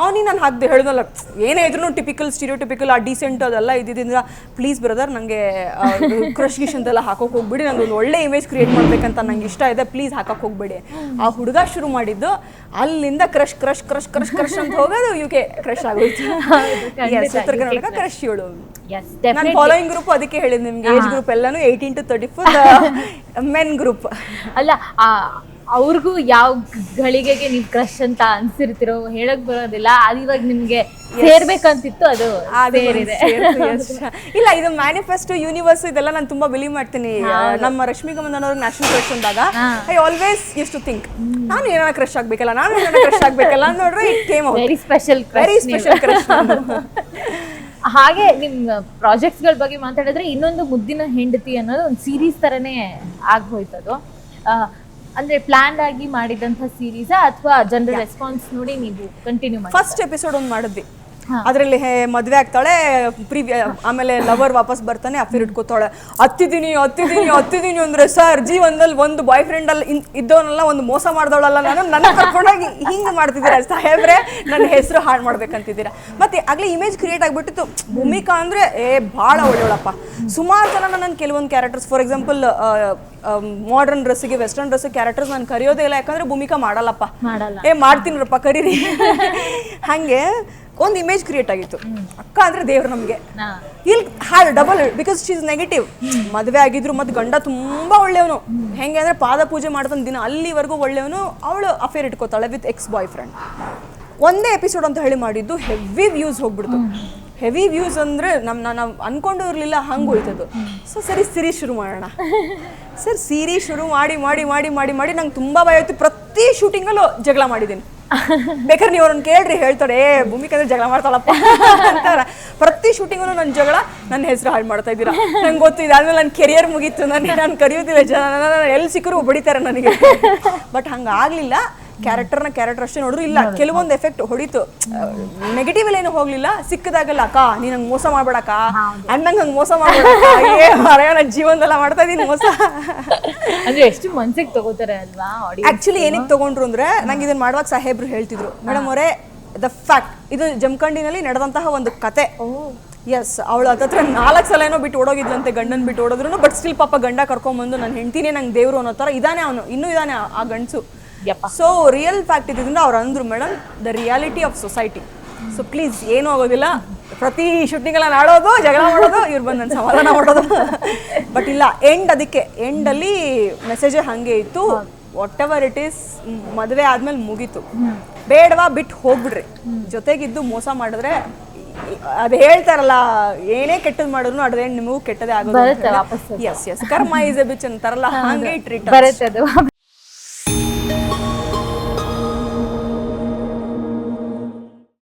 ಅವನಿಗೆ ನಾನು ಹಾಕ್ದೆ, ಹೇಳಿದಲ್ಲ ಏನೇ ಇದ್ರೂ ಟಿಪಿಕಲ್ ಸ್ಟೀರಿಯೋಟಿಪಿಕಲ್ ಆ ಡಿಸೆಂಟ್ ಅದೆಲ್ಲ ಇದ್ದಿದ್ದರಿಂದ ಪ್ಲೀಸ್ ಬ್ರದರ್ ನನಗೆ ಕ್ರಶ್ ಗಿಶ್ ಅಂತೆಲ್ಲ ಹಾಕೋಕೆ ಹೋಗ್ಬಿಡಿ, ನನಗೆ ಒಂದು ಒಳ್ಳೆ ಇಮೇಜ್ ಕ್ರಿಯೇಟ್ ಮಾಡಬೇಕಂತ ನಂಗೆ ಇಷ್ಟ ಇದೆ, ಪ್ಲೀಸ್ ಹಾಕೋಕೆ ಹೋಗ್ಬೇಡಿ. ಆ ಹುಡುಗ ಶುರು ಮಾಡಿದ್ದು ಅಲ್ಲಿಂದ crush crush crush crush crush ಅಂತ ಹೋಗೋದು UK ಕ್ರಶ್ ಆಗೋಯ್ತು. ಉತ್ತರ ಕರ್ನಾಟಕ ಕ್ರಶ್ ಇವಳು. ನನ್ನ ಫಾಲೋಯಿಂಗ್ ಗ್ರೂಪ್ ಅದಕ್ಕೆ ಹೇಳಿದ್ದು ನಿಮ್ಗೆ, ಏಜ್ ಗ್ರೂಪ್ ಎಲ್ಲಾನು 18 to 34 ಮೆನ್ ಗ್ರೂಪ್. ಅಲ್ಲ, ಅವ್ರಿಗೂ ಯಾವ ಗಳಿಗೆಗೆ ನೀವು ಕ್ರಶ್ ಅಂತ ಅನ್ಸಿರ್ತಿರೋ ಹೇಳಕ್ ಬರೋದಿಲ್ಲ. ಅದು ಇವಾಗ ನಿಮ್ಗೆ ಸೇರ್ಬೇಕಂತಿತ್ತು, ಅದು ಸೇರಿದೆ. ಇಲ್ಲ, ಇದು ಮ್ಯಾನಿಫೆಸ್ಟೋ ಯೂನಿವರ್ಸ್ ಇದೆಲ್ಲ ನಾನು ತುಂಬಾ ಬಿಲೀವ್ ಮಾಡ್ತೀನಿ. ನಮ್ಮ ರಶ್ಮಿಕಾ ಮಂದಣ್ಣ ಅವ್ರಿಗೆ ನ್ಯಾಷನಲ್ ಕ್ರಶ್ ಅಂದಾಗ I always use to think ನಾನು ಏನಾರ ಕ್ರಶ್ ಆಗ್ಬೇಕಲ್ಲ, ನಾನು ಏನಾರ ಕ್ರಶ್ ಆಗ್ಬೇಕಲ್ಲ ನೋಡ್ರೆ it came out. Very special crush. ಹಾಗೆ ನಿಮ್ಮ ಪ್ರಾಜೆಕ್ಟ್ಸ್ಗಳ ಬಗ್ಗೆ ಮಾತಾಡಿದ್ರೆ ಇನ್ನೊಂದು ಮುದ್ದಿನ ಹೆಂಡತಿ ಅನ್ನೋದು ಒಂದು ಸೀರೀಸ್ ತರನೇ ಆಗೋಯ್ತದು. ಅಂದ್ರೆ ಪ್ಲಾನ್ ಆಗಿ ಮಾಡಿದಂತ ಸೀರೀಸಾ ಅಥವಾ ಜನರ ರೆಸ್ಪಾನ್ಸ್ ನೋಡಿ ನೀವು ಕಂಟಿನ್ಯೂ ಮಾಡಿ? ಫಸ್ಟ್ ಎಪಿಸೋಡ್ ಒಂದು ಮಾಡಿದ್ವಿ. ಅದರಲ್ಲಿ ಮದುವೆ ಆಗ್ತಾಳೆ, ಆಮೇಲೆ ಲವರ್ ವಾಪಸ್ ಬರ್ತಾನೆ, ಅಫೇರ್ ಇಟ್ಕೋತಾಳೆ. ಹತ್ತಿದ್ದೀನಿ ಅಂದ್ರೆ ಸರ್ ಜೀವನದಲ್ಲಿ ಒಂದು ಬಾಯ್ ಫ್ರೆಂಡ್ ಅಲ್ಲಿ ಇದ್ದವನ್ನೆಲ್ಲ ಒಂದು ಮೋಸ ಮಾಡ್ದವಳಲ್ಲ ನಾನು, ನನ್ನ ಕರ್ಕೊಂಡೋಗಿ ಹಿಂಗೆ ಮಾಡ್ತಿದ್ದೀರಾ ಸಾಹೇಬ್ರೆ, ನನ್ನ ಹೆಸರು ಹಾಳು ಮಾಡ್ಬೇಕಂತಿದ್ದೀರಾ. ಮತ್ತೆ ಆಗಲೇ ಇಮೇಜ್ ಕ್ರಿಯೇಟ್ ಆಗಿಬಿಟ್ಟಿತ್ತು. ಭೂಮಿಕಾ ಅಂದ್ರೆ ಭಾಳ ಒಳ್ಳೆಯವಳಪ್ಪ. ಸುಮಾರು ಜನ ನನ್ನ ಕೆಲವೊಂದು ಕ್ಯಾರೆಕ್ಟರ್ಸ್, ಫಾರ್ ಎಕ್ಸಾಂಪಲ್ ಮಾಡರ್ನ್ ಡ್ರೆಸ್ಸಿಗೆ ವೆಸ್ಟರ್ನ್ ಡ್ರೆಸ್ ಕ್ಯಾರೆಕ್ಟರ್ಸ್ ನಾನು ಕರೆಯೋದೇ ಇಲ್ಲ, ಯಾಕಂದ್ರೆ ಭೂಮಿಕಾ ಮಾಡಲ್ಲಪ್ಪ, ಮಾಡ್ತೀನಿರಪ್ಪ ಕರೀರಿ. ಹಾಗೆ ಒಂದು ಇಮೇಜ್ ಕ್ರಿಯೇಟ್ ಆಗಿತ್ತು. ಅಕ್ಕ ಅಂದ್ರೆ ದೇವ್ರು ನಮಗೆ. ಇಲ್ಲಿ ಹಾಳು double, because she is negative. ಮದುವೆ ಆಗಿದ್ರು ಮತ್ತು ಗಂಡ ತುಂಬಾ ಒಳ್ಳೆಯವನು, ಹೆಂಗೆ ಅಂದ್ರೆ ಪಾದ ಪೂಜೆ ಮಾಡ್ತಾನೆ ದಿನ, ಅಲ್ಲಿವರೆಗೂ ಒಳ್ಳೆಯವನು. ಅವಳು ಅಫೇರ್ ಇಟ್ಕೋತಾಳೆ ವಿತ್ ಎಕ್ಸ್ ಬಾಯ್ ಫ್ರೆಂಡ್. ಒಂದೇ ಎಪಿಸೋಡ್ ಅಂತ ಹೇಳಿ ಮಾಡಿದ್ದು ಹೆವಿ ವ್ಯೂಸ್ ಹೋಗ್ಬಿಡ್ತು. ಹೆವಿ ವ್ಯೂಸ್ ಅಂದರೆ ನಾವು ಅನ್ಕೊಂಡು ಇರಲಿಲ್ಲ ಹಂಗೆ ಹೋಯ್ತದು. ಸೊ ಸರಿ ಸೀರೀಸ್ ಶುರು ಮಾಡೋಣ ಸರ್. ಸೀರೀಸ್ ಶುರು ಮಾಡಿ ಮಾಡಿ ಮಾಡಿ ಮಾಡಿ ಮಾಡಿ ನಂಗೆ ತುಂಬ ಭಯ ಆಯಿತು. ಪ್ರತಿ ಶೂಟಿಂಗಲ್ಲೂ ಜಗಳ ಮಾಡಿದ್ದೀನಿ. ಬೇಕಾದ್ರೆ ನೀವು ಅವ್ರನ್ನ ಕೇಳ್ರಿ ಹೇಳ್ತಾರೆ, ಭೂಮಿಕಾ ಅಂದ್ರೆ ಜಗಳ ಮಾಡ್ತಾಳಪ್ಪ ಅಂತಾರ. ಪ್ರತಿ ಶೂಟಿಂಗಲ್ಲೂ ನನ್ನ ಜಗಳ, ನನ್ನ ಹೆಸರು ಹಾಳು ಮಾಡ್ತಾ ಇದ್ದೀರಾ, ನಂಗೆ ಗೊತ್ತಿದೆ. ಆದ್ಮೇಲೆ ನನ್ನ ಕೆರಿಯರ್ ಮುಗೀತು, ನಾನು ಕರೆಯೋದಿಲ್ಲ ಜನ, ಎಲ್ಲಿ ಸಿಕ್ಕರು ಬಡಿತಾರೆ ನನಗೆ. ಬಟ್ ಹಂಗಾಗಲಿಲ್ಲ. ಕ್ಯಾರೆಕ್ಟರ್ ಅಷ್ಟೇ ನೋಡ್ರು. ಇಲ್ಲ ಕೆಲವೊಂದು ಎಫೆಕ್ಟ್ ಹೊಡಿತು, ನೆಗೆಟಿವ್ ಏನು ಹೋಗ್ಲಿಲ್ಲ. ಸಿಕ್ಕದಾಗಲ್ಲ ಅಕ್ಕ ನೀ ನಂಗೆ ಮೋಸ ಮಾಡ್ಬೇಡಕ್ಕ, ಅಣ್ಣಂಗೆ ಹಂಗೆ ಮೋಸ ಮಾಡ್ಬೇಡಕ್ಕ, ನನ್ನ ಜೀವನದಲ್ಲ ಮಾಡ್ತಾ ಇದೀನಿ ಮೋಸ. ಅಂದ್ರೆ ಎಷ್ಟು ಮನ್ಸಿಗೆ ತಗೋತಾರೆ ಅಲ್ವಾ ಆಕ್ಚುಲಿ ಏನಕ್ಕೆ ತಗೊಂಡ್ರು ಅಂದ್ರೆ, ನಂಗೆ ಇದನ್ನ ಮಾಡುವಾಗ ಸಾಹೇಬ್ರು ಹೇಳ್ತಿದ್ರು, ಮೇಡಮ್ ಅವರೇ ದ ಫ್ಯಾಕ್ಟ್ ಇದು ಜಮಖಂಡಿನಲ್ಲಿ ನಡೆದಂತಹ ಒಂದು ಕತೆ. ಎಸ್, ಅವಳು ಹತ್ರ 4 ಸಲ ಏನೋ ಬಿಟ್ಟು ಓಡೋಗಿದ್ಲಂತೆ, ಗಂಡನ್ ಬಿಟ್ಟು ಓಡೋದ್ರು. ಬಟ್ ಸ್ಟಿಲ್ ಪಾಪ ಗಂಡ ಕರ್ಕೊಂಡ್ಬಂದು ನನ್ನ ಹೆಂಡ್ತಿನೇ ನಂಗೆ ದೇವ್ರು ಅನ್ನೋ ಥರ ಇದಾನೆ ಅವನು, ಇನ್ನೂ ಇದಾನೆ ಆ ಗಂಡಸು. ಸೊ ರಿಯಲ್ ಫ್ಯಾಕ್ಟ್ ಇದರಿಂದ ಅವ್ರು ಅಂದ್ರು, madam the reality of society. So please ಏನೂ ಆಗೋದಿಲ್ಲ, ಪ್ರತಿ ಶೂಟಿಂಗೆಲ್ಲ ನಾಡೋದು, ಜಗಳ ಮಾಡೋದು, ಇವ್ರು ಬಂದು ನನ್ನ ಸಮಾಧಾನ ಮಾಡೋದು. ಬಟ್ ಇಲ್ಲ, ಅದಕ್ಕೆ ಎಂಡಲ್ಲಿ ಮೆಸೇಜೇ ಹಾಗೆ ಇತ್ತು. ವಾಟ್ ಎವರ್ ಇಟ್ ಈಸ್, ಮದುವೆ ಆದ್ಮೇಲೆ ಮುಗೀತು, ಬೇಡವಾ ಬಿಟ್ಟು ಹೋಗ್ಬಿಡ್ರಿ, ಜೊತೆಗಿದ್ದು ಮೋಸ ಮಾಡಿದ್ರೆ ಅದು ಹೇಳ್ತಾರಲ್ಲ, ಏನೇ ಕೆಟ್ಟದ್ ಮಾಡಿದ್ರು ಅಡ್ದ ನಿಮಗೂ ಕೆಟ್ಟದೇ ಆಗೋದು. ಬರುತ್ತೆ ವಾಪಸ್. ಎಸ್ ಎಸ್, ಕರ್ಮ ಇಸ್ ಎ ಬಿಚ್ ಅಂತಾರಲ್ಲ, ಹಾಗೆ ಟ್ರೀಟ್ ಬರುತ್ತೆ ಅದು.